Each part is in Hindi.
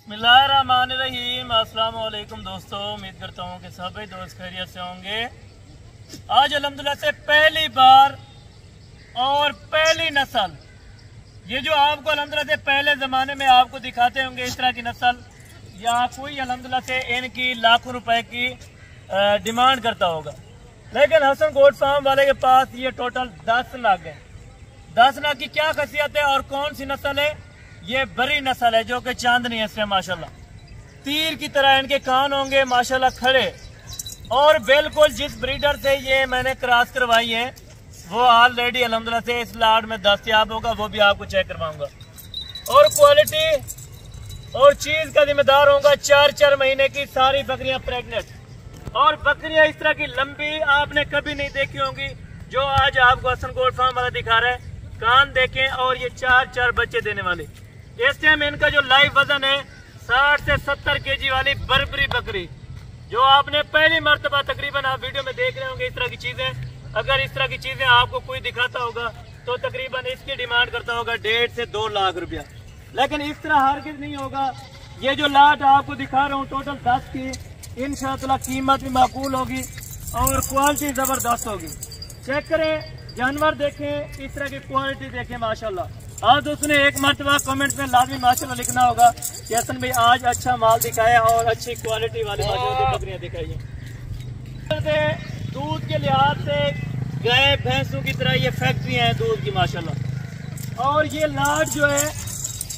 बिस्मिल्लाहिर्रहमानिर्रहीम। अस्सलाम वालेकुम दोस्तों, उम्मीद करता हूँ कि सभी दोस्त खैरियत से होंगे। आज अल्हम्दुलिल्लाह से पहली बार और पहली नस्ल, ये जो आपको अल्हम्दुलिल्लाह से पहले ज़माने में आपको दिखाते होंगे इस तरह की नस्ल, या कोई अल्हम्दुलिल्लाह से इनकी लाखों रुपए की डिमांड करता होगा, लेकिन हसन गोट फार्म वाले के पास ये टोटल 10 नाग है। 10 नाग की क्या खासियत है और कौन सी नस्ल है? ये बड़ी नस्ल है जो कि चांदनी है इसमें माशाल्लाह, तीर की तरह इनके कान होंगे माशाल्लाह खड़े। और बिल्कुल जिस ब्रीडर से ये मैंने क्रॉस करवाई है वो ऑलरेडी अल्हम्दुलिल्लाह से इस लाट में दस्तयाब होगा, वो भी आपको चेक करवाऊंगा। और क्वालिटी और चीज का जिम्मेदार होगा। 4 महीने की सारी बकरियां प्रेग्नेंट, और बकरियां इस तरह की लंबी आपने कभी नहीं देखी होंगी जो आज आपको हसन गोट फार्म वाला दिखा रहा है। कान देखें, और ये 4 बच्चे देने वाले। इस टाइम इनका जो लाइव वजन है 60 से 70 केजी वाली बर्बरी बकरी, जो आपने पहली मर्तबा तकरीबन आप वीडियो में देख रहे होंगे इस तरह की चीजें। अगर इस तरह की चीजें आपको कोई दिखाता होगा तो तकरीबन इसकी डिमांड करता होगा 1.5 से 2 लाख रुपया, लेकिन इस तरह हरगिज़ नहीं होगा। ये जो लाट आपको दिखा रहा हूँ टोटल 10 की, इंशाअल्लाह कीमत भी माकूल होगी और क्वालिटी जबरदस्त होगी। चेक करें, जानवर देखें, इस तरह की क्वालिटी देखें माशाल्लाह। आज दोस्तों ने एक मरतबा कमेंट में लाजमी माशाल्लाह लिखना होगा कि हसन भाई आज अच्छा माल दिखाया और अच्छी क्वालिटी वाली माशाल्लाह बकरियां दिखाई हैं। दूध के लिहाज से गाय भैंसों की तरह ये फैक्ट्री है दूध की माशाल्लाह। और ये लाट जो है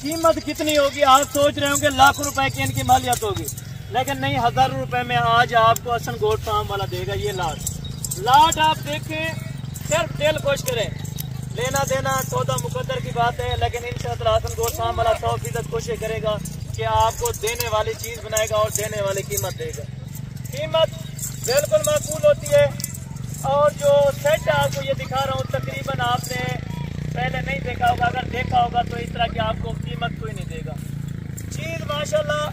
कीमत कितनी होगी आप सोच रहे होंगे लाखों रुपए की इनकी मालियत होगी, लेकिन नहीं, हज़ारों रुपए में आज आपको हसन गोट फार्म वाला देगा ये लाट। आप देखें, सिर्फ दिल खुश करें, लेना देना सौदा मुकद्दर की बात है, लेकिन इंशाअल्लाह हसन गोट फार्म वाला 100% कोशिश करेगा कि आपको देने वाली चीज बनाएगा और देने वाली कीमत देगा। कीमत बिल्कुल माकूल होती है। और जो सेट आपको ये दिखा रहा हूँ तकरीबन आपने पहले नहीं देखा होगा, अगर देखा होगा तो इस तरह की आपको कीमत कोई नहीं देगा। चीज माशाल्लाह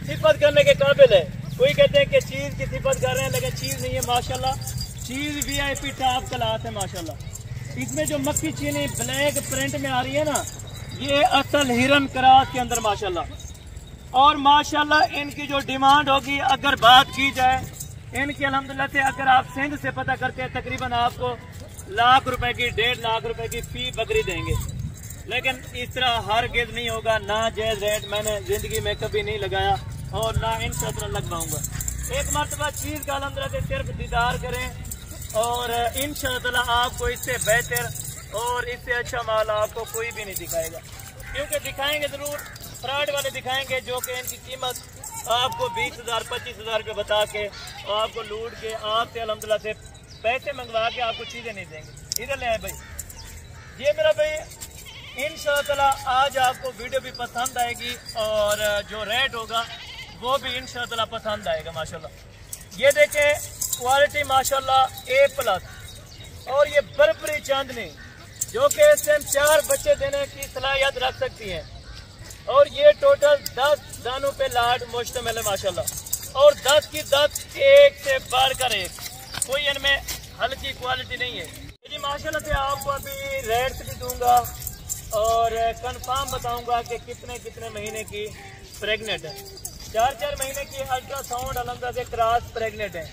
सिफत करने के काबिल है। कोई कहते हैं कि चीज की सिफत कर रहे हैं, लेकिन चीज नहीं है माशाल्लाह। चीज VIP टॉप क्लास है माशाल्लाह। इसमें जो मक्खी चीनी ब्लैक प्रिंट में आ रही है ना, ये असल हिरन क्रॉस के अंदर माशाल्लाह। और माशाल्लाह इनकी जो डिमांड होगी, अगर बात की जाए इनकी अल्हम्दुलिल्लाह से, अगर आप सिंध से पता करते हैं तकरीबन आपको लाख रुपए की 1.5 लाख रुपए की फी बकरी देंगे, लेकिन इस तरह हर गिज नहीं होगा। ना जायज रेट मैंने जिंदगी में कभी नहीं लगाया और ना इंशाअल्लाह लगवाऊंगा। एक मरतबा चीज का अल्हम्दुलिल्लाह से सिर्फ दीदार करें और इंशाअल्लाह आपको इससे बेहतर और इससे अच्छा माल आपको कोई भी नहीं दिखाएगा। क्योंकि दिखाएंगे जरूर, फ्रॉड वाले दिखाएंगे जो कि इनकी कीमत आपको 20,000 25,000 रुपये बता के आपको लूट के आपसे अल्हम्दुलिल्लाह से पैसे मंगवा के आपको चीज़ें नहीं देंगे। इधर ले आए भाई, ये मेरा भाई इंशाअल्लाह आज आपको वीडियो भी पसंद आएगी और जो रेट होगा वो भी इंशाअल्लाह पसंद आएगा माशाल्लाह। ये देखें क्वालिटी माशाल्लाह A+, और ये बर्बरी चांदनी जो कि इस टाइम 4 बच्चे देने की सलाहियत रख सकती हैं। और ये टोटल 10 दानों पे लाट मुश्तमिल है माशाल्लाह। और 10 की 10 एक से बढ़कर एक, कोई इनमें हल्की क्वालिटी नहीं है जी माशाल्लाह से। आपको अभी रेट भी दूंगा और कंफर्म बताऊंगा कि कितने महीने की प्रेग्नेंट है। 4 महीने की अल्ट्रासाउंड अल्हम्दुलिल्लाह से क्रॉस प्रेग्नेंट है।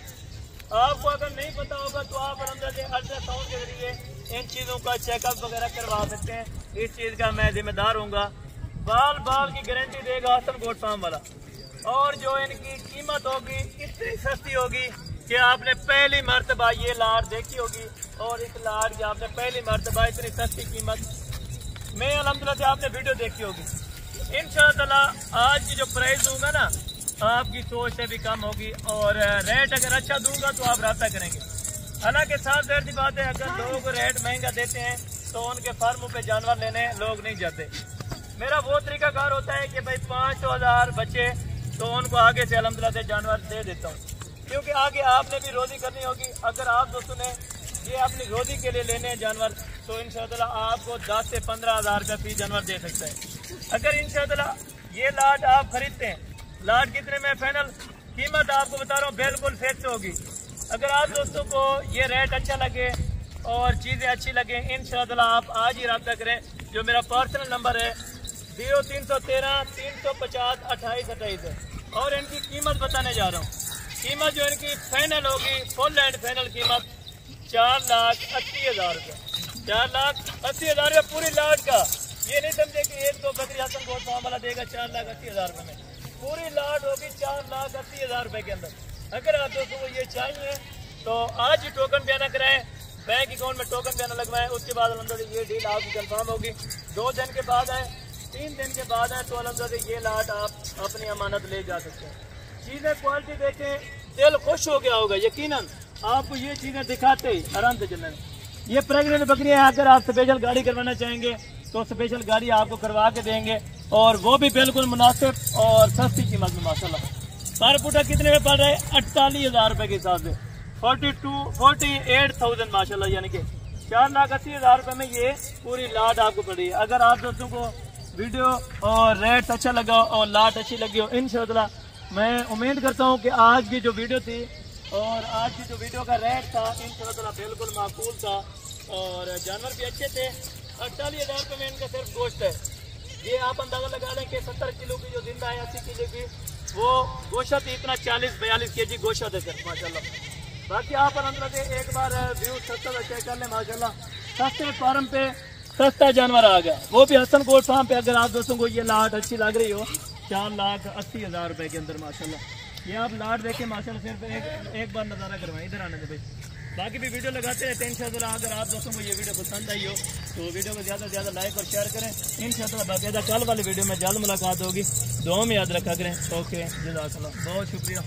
आपको अगर नहीं पता होगा तो आप अल्हम्दुलिल्लाह से अल्ट्रासाउंड के जरिए इन चीज़ों का चेकअप वगैरह करवा सकते हैं। इस चीज़ का मैं जिम्मेदार हूँगा। बाल की गारंटी देगा हसन गोट फार्म वाला। और जो इनकी कीमत होगी इतनी सस्ती होगी कि आपने पहली मर्तबा ये लाट देखी होगी, और इस लाट की आपने पहली मर्तबा इतनी सस्ती कीमत में अल्हम्दुलिल्लाह से आपने वीडियो देखी होगी। इंशाअल्लाह आज की जो प्राइस दूंगा ना आपकी सोच से भी कम होगी, और रेट अगर अच्छा दूंगा तो आप रास्ता करेंगे। हालांकि साफ ज़ाहिर सी बात है, अगर लोग रेट महंगा देते हैं तो उनके फार्मों पे जानवर लेने लोग नहीं जाते। मेरा वो तरीकाकार होता है कि भाई 500,000 बचे तो उनको आगे से अल्हम्दुलिल्लाह से जानवर दे देता हूँ, क्योंकि आगे आपने भी रोज़ी करनी होगी। अगर आप दोस्तों ने ये अपनी रोज़ी के लिए लेने हैं जानवर तो इंशाअल्लाह आपको 10 से 15,000 रुपये फी जानवर दे सकता है। अगर इंशाअल्लाह ये लाट आप खरीदते हैं, लाट कितने में फाइनल कीमत आपको बता रहा हूँ बिल्कुल फिक्स होगी। अगर आप दोस्तों को ये रेट अच्छा लगे और चीज़ें अच्छी लगे, इंशाअल्लाह आप आज ही रब्ता करें। जो मेरा पर्सनल नंबर है 0313 350 28 28 है। और इनकी कीमत बताने जा रहा हूँ। कीमत जो इनकी फाइनल होगी, फुल एंड फाइनल कीमत 4,80,000 रुपये। 4,80,000 रुपये पूरी लाट का। ये नहीं समझे कि एक दो बकरी हसन गोट फार्म वाला देगा 4,80,000 रुपये में। पूरी लाट होगी 4,80,000 रुपये के अंदर। अगर आप दोस्तों को ये चाहिए तो आज ही टोकन बयाना कराएं, बैंक अकाउंट में टोकन बयाना लगवाएं। उसके बाद अलहमदुलिल्लाह ये डील आपकी कंफर्म होगी। 2 दिन के बाद है, 3 दिन के बाद है, तो अलहमदुलिल्लाह ये लाट आप अपनी अमानत ले जा सकते हैं। चीज़ें क्वालिटी देखें, दिल खुश हो गया होगा यकीनन। आपको ये चीज़ें दिखाते ही आराम से चलने। ये प्रेगनेंट बकरियाँ हैं। अगर आप स्पेशल गाड़ी करवाना चाहेंगे तो स्पेशल गाड़ी आपको करवा के देंगे, और वो भी बिल्कुल मुनासिब और सस्ती कीमत में माशाल्लाह। पर पुटा कितने में पड़ रहे हैं? 48,000 रुपये के हिसाब से 48,000 माशाल्लाह, यानी कि 4,80,000 रुपये में ये पूरी लाट आपको पड़ी है। अगर आप दोस्तों को वीडियो और रेट अच्छा लगा और लाट अच्छी लगी हो, इंशाअल्लाह मैं उम्मीद करता हूँ कि आज की जो वीडियो थी और आज की जो वीडियो का रेट था इंशाअल्लाह बिल्कुल माकूल था, और जानवर भी अच्छे थे। 48,000 रुपये में इनका सिर्फ गोश्त है। ये आप अंदाज़ा लगा लें कि 70 किलो की जो जिंदा है, 80 किलो की वो गोश्त इतना 40-42 kg गोश्त है सर माशाल्लाह। बाकी आप अंदर से एक बार व्यू सस्ता चेक कर लें माशाल्लाह। सस्ते फार्म पे सस्ता जानवर आ गया, वो भी हसन कोट फार्म पे। अगर आप दोस्तों को ये लाट अच्छी लग रही हो 4,80,000 रुपये के अंदर माशाल्लाह, ये आप लाट देखें माशाल्लाह। सिर्फ एक बार नज़ारा करवाएं। इधर आने दे भाई। बाकी भी वीडियो लगाते रहते हैं इंशाअल्लाह। अगर आप दोस्तों को ये वीडियो पसंद आई हो तो वीडियो को ज़्यादा से ज़्यादा लाइक और शेयर करें। इंशाअल्लाह बाकायदा कल वाली वीडियो में जल्द मुलाकात होगी। दुआ में याद रखा करें। ओके, जज़ाकल्लाह, बहुत शुक्रिया।